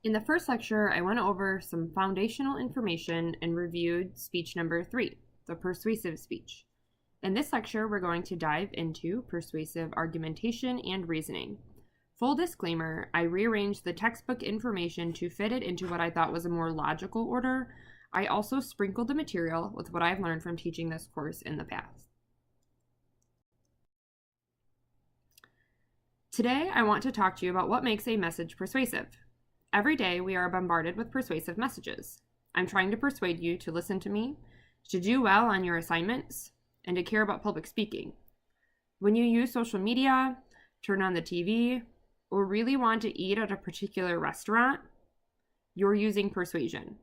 In the first lecture, I went over some foundational information and reviewed speech number 3, the persuasive speech. In this lecture, we're going to dive into persuasive argumentation and reasoning. Full disclaimer, I rearranged the textbook information to fit it into what I thought was a more logical order. I also sprinkled the material with what I've learned from teaching this course in the past. Today, I want to talk to you about what makes a message persuasive. Every day, we are bombarded with persuasive messages. I'm trying to persuade you to listen to me, to do well on your assignments, and to care about public speaking. When you use social media, turn on the TV, or really want to eat at a particular restaurant, you're using persuasion.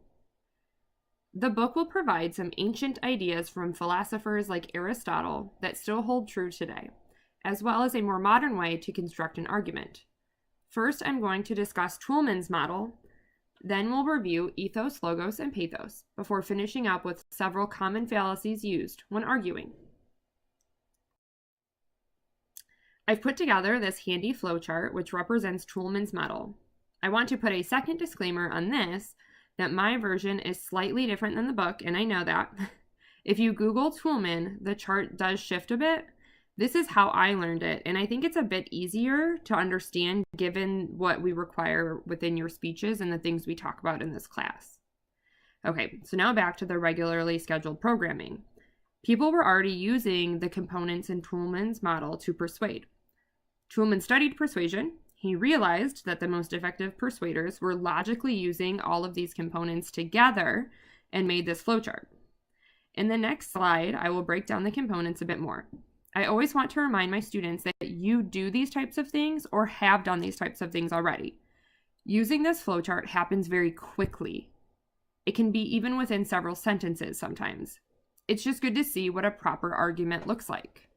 The book will provide some ancient ideas from philosophers like Aristotle that still hold true today, as well as a more modern way to construct an argument. First, I'm going to discuss Toulmin's model, then we'll review ethos, logos, and pathos, before finishing up with several common fallacies used when arguing. I've put together this handy flowchart which represents Toulmin's model. I want to put a second disclaimer on this, that my version is slightly different than the book, and I know that. If you Google Toulmin, the chart does shift a bit. This is how I learned it, and I think it's a bit easier to understand given what we require within your speeches and the things we talk about in this class. Okay, so now back to the regularly scheduled programming. People were already using the components in Toulmin's model to persuade. Toulmin studied persuasion. He realized that the most effective persuaders were logically using all of these components together and made this flowchart. In the next slide, I will break down the components a bit more. I always want to remind my students that you do these types of things or have done these types of things already. Using this flowchart happens very quickly. It can be even within several sentences sometimes. It's just good to see what a proper argument looks like.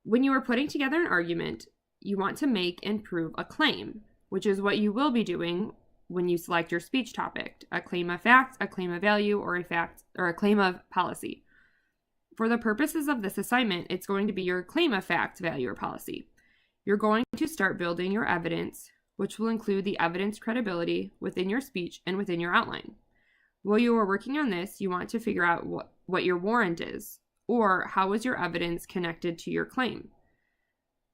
When you are putting together an argument, you want to make and prove a claim, which is what you will be doing when you select your speech topic: a claim of fact, a claim of value, or a claim of policy. For the purposes of this assignment, it's going to be your claim of fact, value, or policy. You're going to start building your evidence, which will include the evidence credibility within your speech and within your outline. While you are working on this, you want to figure out what your warrant is, or how is your evidence connected to your claim.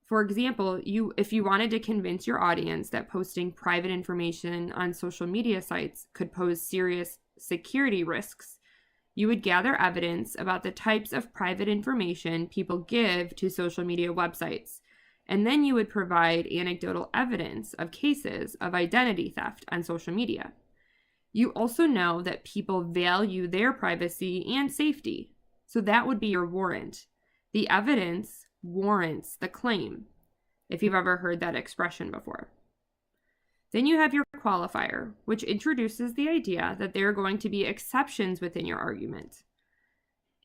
For example, if you wanted to convince your audience that posting private information on social media sites could pose serious security risks, you would gather evidence about the types of private information people give to social media websites, and then you would provide anecdotal evidence of cases of identity theft on social media. You also know that people value their privacy and safety, so that would be your warrant. The evidence warrants the claim, if you've ever heard that expression before. Then you have your qualifier, which introduces the idea that there are going to be exceptions within your argument.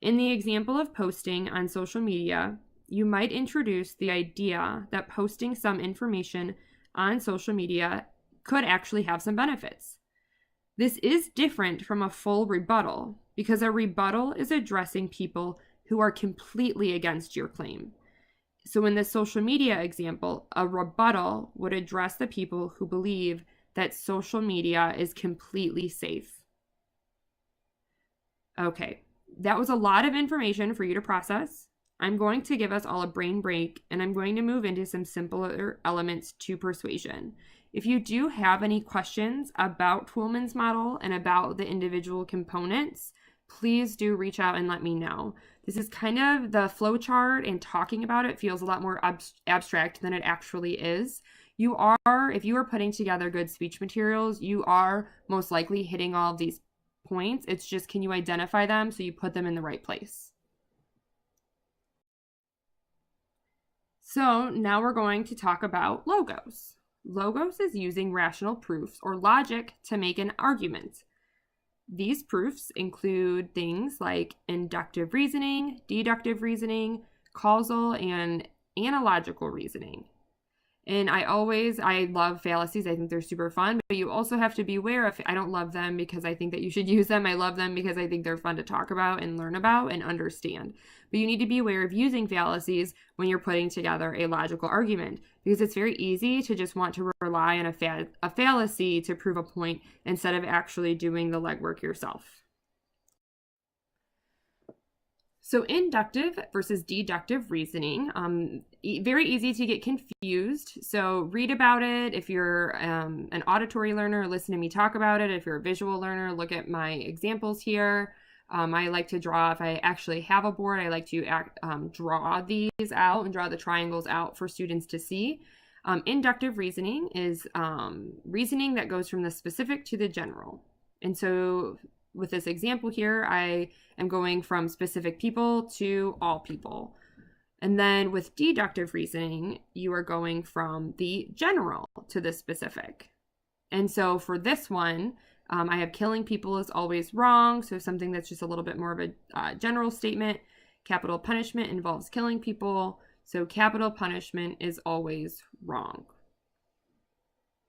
In the example of posting on social media, you might introduce the idea that posting some information on social media could actually have some benefits. This is different from a full rebuttal, because a rebuttal is addressing people who are completely against your claim. So in the social media example, a rebuttal would address the people who believe that social media is completely safe. Okay, that was a lot of information for you to process. I'm going to give us all a brain break, and I'm going to move into some simpler elements to persuasion. If you do have any questions about Toulmin's model and about the individual components, please do reach out and let me know. This is kind of the flow chart, and talking about it feels a lot more abstract than it actually is. If you are putting together good speech materials, you are most likely hitting all of these points. It's just, can you identify them so you put them in the right place? So now we're going to talk about logos. Logos is using rational proofs or logic to make an argument. These proofs include things like inductive reasoning, deductive reasoning, causal and analogical reasoning. And I love fallacies. I think they're super fun, but you also have to be aware of, I don't love them because I think that you should use them. I love them because I think they're fun to talk about and learn about and understand. But you need to be aware of using fallacies when you're putting together a logical argument, because it's very easy to just want to rely on a fallacy to prove a point instead of actually doing the legwork yourself. So inductive versus deductive reasoning, very easy to get confused. So read about it. If you're an auditory learner, listen to me talk about it. If you're a visual learner, look at my examples here. I like to draw, if I actually have a board, I like to draw these out and draw the triangles out for students to see. Inductive reasoning is reasoning that goes from the specific to the general. And so with this example here, I am going from specific people to all people. And then with deductive reasoning, you are going from the general to the specific. And so for this one, I have killing people is always wrong. So something that's just a little bit more of a general statement. Capital punishment involves killing people. So capital punishment is always wrong.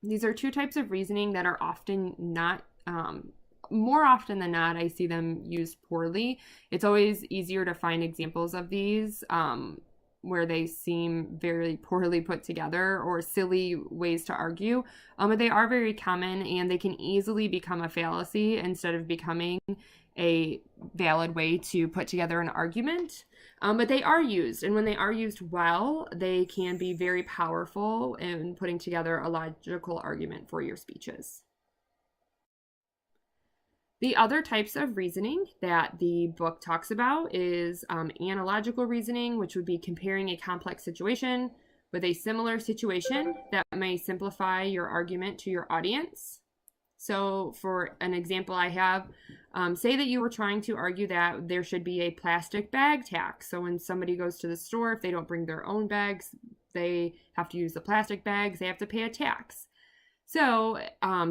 These are two types of reasoning that are often not, more often than not, I see them used poorly. It's always easier to find examples of these where they seem very poorly put together or silly ways to argue. But they are very common, and they can easily become a fallacy instead of becoming a valid way to put together an argument. But they are used, and when they are used well, they can be very powerful in putting together a logical argument for your speeches. The other types of reasoning that the book talks about is analogical reasoning, which would be comparing a complex situation with a similar situation that may simplify your argument to your audience. So for an example I have, say that you were trying to argue that there should be a plastic bag tax. So when somebody goes to the store, if they don't bring their own bags, they have to use the plastic bags, they have to pay a tax. So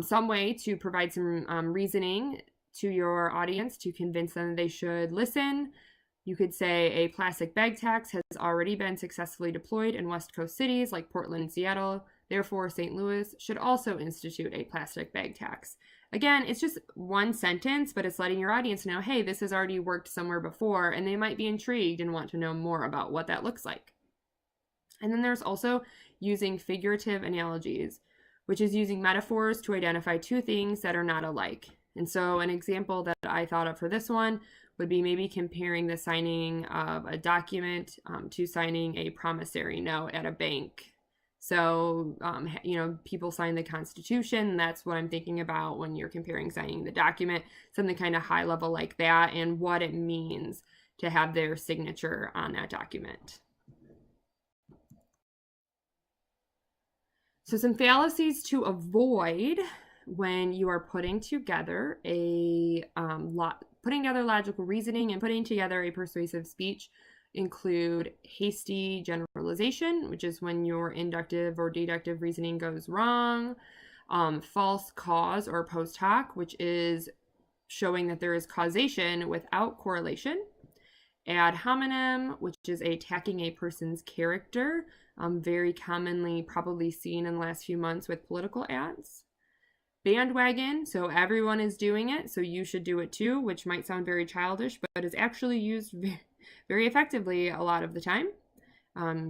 some way to provide some reasoning to your audience to convince them they should listen. You could say a plastic bag tax has already been successfully deployed in West Coast cities like Portland and Seattle. Therefore, St. Louis should also institute a plastic bag tax. Again, it's just one sentence, but it's letting your audience know, hey, this has already worked somewhere before, and they might be intrigued and want to know more about what that looks like. And then there's also using figurative analogies, which is using metaphors to identify two things that are not alike. And so an example that I thought of for this one would be maybe comparing the signing of a document to signing a promissory note at a bank. So, people sign the Constitution. That's what I'm thinking about when you're comparing signing the document, something kind of high level like that, and what it means to have their signature on that document. So some fallacies to avoid when you are putting together logical reasoning and putting together a persuasive speech include hasty generalization, which is when your inductive or deductive reasoning goes wrong, false cause or post hoc, which is showing that there is causation without correlation, ad hominem, which is attacking a person's character, very commonly probably seen in the last few months with political ads. Bandwagon, so everyone is doing it, so you should do it too, which might sound very childish, but is actually used very effectively a lot of the time.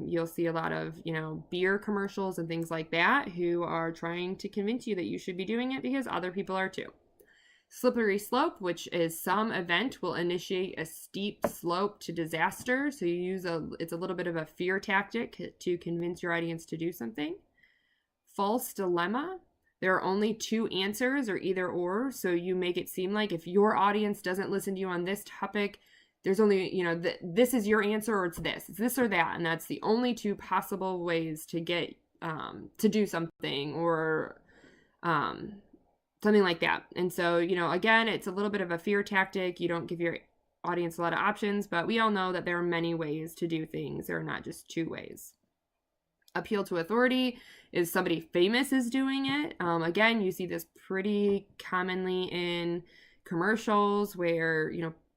You'll see a lot of, beer commercials and things like that who are trying to convince you that you should be doing it because other people are too. Slippery slope, which is some event will initiate a steep slope to disaster, so it's a little bit of a fear tactic to convince your audience to do something. False dilemma. There are only two answers or either or, so you make it seem like if your audience doesn't listen to you on this topic, there's only, this is your answer or it's this or that, and that's the only two possible ways to get, to do something or something like that. And so, again, it's a little bit of a fear tactic. You don't give your audience a lot of options, but we all know that there are many ways to do things. There are not just two ways. Appeal to authority is somebody famous is doing it. Again, you see this pretty commonly in commercials where,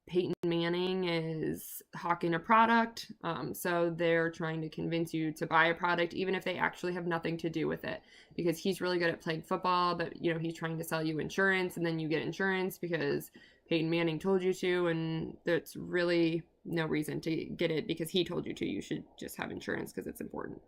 Peyton Manning is hawking a product. So they're trying to convince you to buy a product, even if they actually have nothing to do with it, because he's really good at playing football, but he's trying to sell you insurance, and then you get insurance because Peyton Manning told you to, and there's really no reason to get it because he told you to. You should just have insurance because it's important.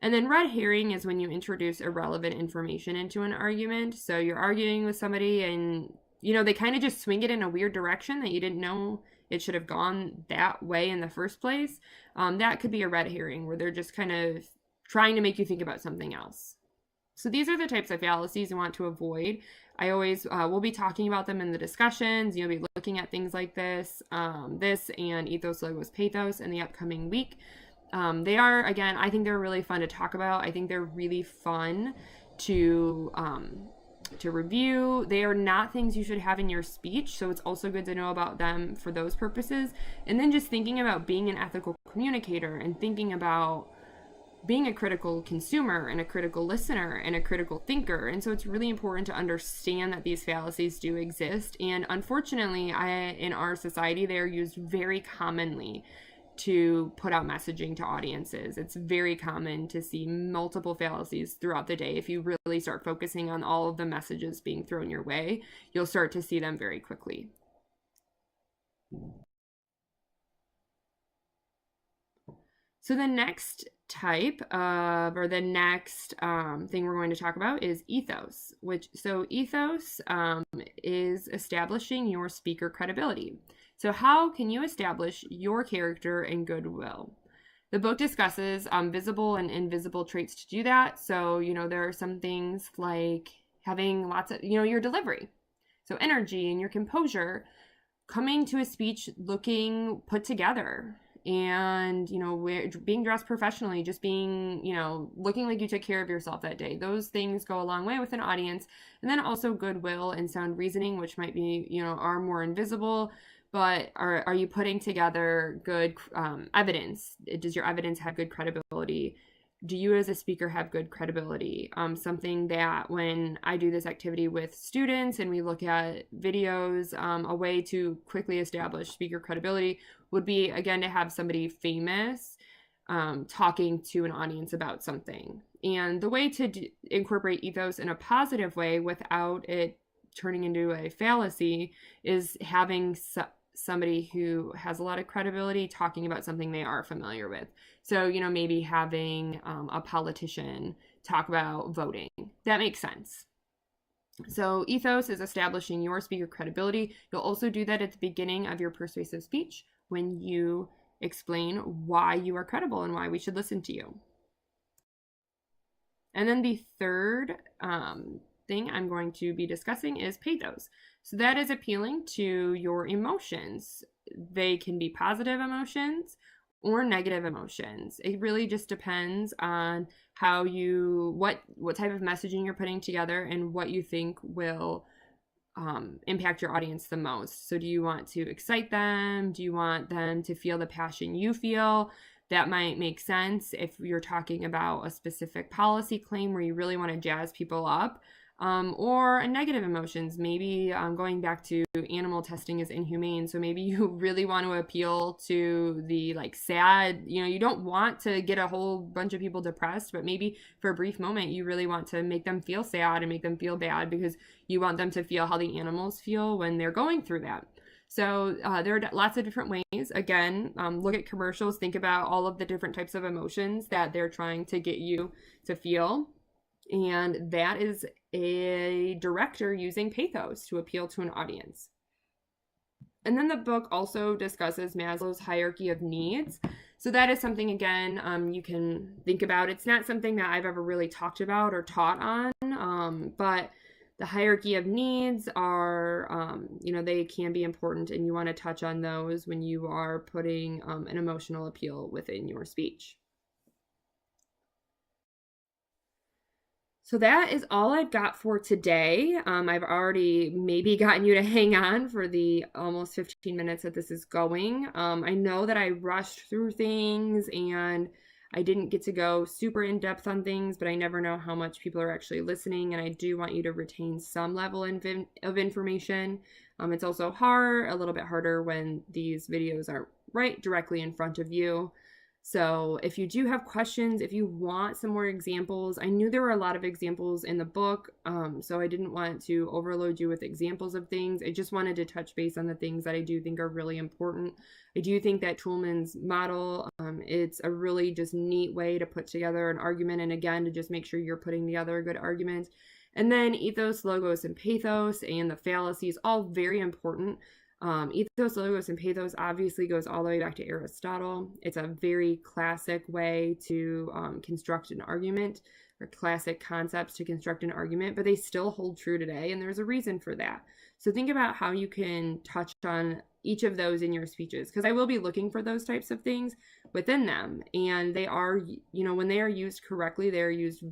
And then red herring is when you introduce irrelevant information into an argument. So you're arguing with somebody and they kind of just swing it in a weird direction that you didn't know it should have gone that way in the first place. That could be a red herring where they're just kind of trying to make you think about something else. So these are the types of fallacies you want to avoid. I always will be talking about them in the discussions. You'll be looking at things like this and ethos, logos, pathos in the upcoming week. They are, again, I think they're really fun to talk about. I think they're really fun to review. They are not things you should have in your speech, so it's also good to know about them for those purposes. And then just thinking about being an ethical communicator and thinking about being a critical consumer and a critical listener and a critical thinker. And so it's really important to understand that these fallacies do exist. And unfortunately, in our society, they are used very commonly to put out messaging to audiences. It's very common to see multiple fallacies throughout the day. If you really start focusing on all of the messages being thrown your way, you'll start to see them very quickly. So the next type of, or the next thing we're going to talk about is ethos, ethos is establishing your speaker credibility. So how can you establish your character and goodwill? The book discusses visible and invisible traits to do that. So, there are some things like having lots of, your delivery. So energy and your composure, coming to a speech looking put together and, being dressed professionally, just being, looking like you took care of yourself that day. Those things go a long way with an audience. And then also goodwill and sound reasoning, which might be, are more invisible. But are you putting together good evidence? Does your evidence have good credibility? Do you as a speaker have good credibility? Something that when I do this activity with students and we look at videos, a way to quickly establish speaker credibility would be, again, to have somebody famous talking to an audience about something. And the way to incorporate ethos in a positive way without it turning into a fallacy is having somebody who has a lot of credibility talking about something they are familiar with. So, maybe having a politician talk about voting. That makes sense. So ethos is establishing your speaker credibility. You'll also do that at the beginning of your persuasive speech when you explain why you are credible and why we should listen to you. And then the third thing I'm going to be discussing is pathos. So that is appealing to your emotions. They can be positive emotions or negative emotions. It really just depends on how what type of messaging you're putting together and what you think will impact your audience the most. So do you want to excite them? Do you want them to feel the passion you feel? That might make sense if you're talking about a specific policy claim where you really want to jazz people up. Or negative emotions, maybe going back to animal testing is inhumane. So maybe you really want to appeal to the sad, you don't want to get a whole bunch of people depressed, but maybe for a brief moment, you really want to make them feel sad and make them feel bad because you want them to feel how the animals feel when they're going through that. So there are lots of different ways. Again, look at commercials, think about all of the different types of emotions that they're trying to get you to feel. And that is a director using pathos to appeal to an audience. And then the book also discusses Maslow's hierarchy of needs. So that is something, again, you can think about. It's not something that I've ever really talked about or taught on, but the hierarchy of needs are, they can be important, and you want to touch on those when you are putting an emotional appeal within your speech. So that is all I've got for today. I've already maybe gotten you to hang on for the almost 15 minutes that this is going. I know that I rushed through things and I didn't get to go super in depth on things, but I never know how much people are actually listening, and I do want you to retain some level of information. It's also a little bit harder when these videos aren't right directly in front of you. So if you do have questions, if you want some more examples, I knew there were a lot of examples in the book, so I didn't want to overload you with examples of things. I just wanted to touch base on the things that I do think are really important. I do think that Toulmin's model, it's a really just neat way to put together an argument, and again, to just make sure you're putting together a good argument. And then ethos, logos, and pathos, and the fallacies, all very important. Ethos, logos, and pathos obviously goes all the way back to Aristotle. It's a very classic way to construct an argument, or classic concepts to construct an argument, but they still hold true today, and there's a reason for that. So think about how you can touch on each of those in your speeches, because I will be looking for those types of things within them, and they are, when they are used correctly, they are used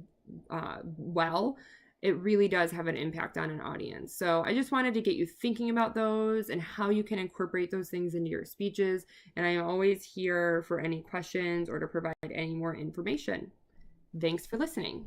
well, it really does have an impact on an audience. So I just wanted to get you thinking about those and how you can incorporate those things into your speeches. And I am always here for any questions or to provide any more information. Thanks for listening.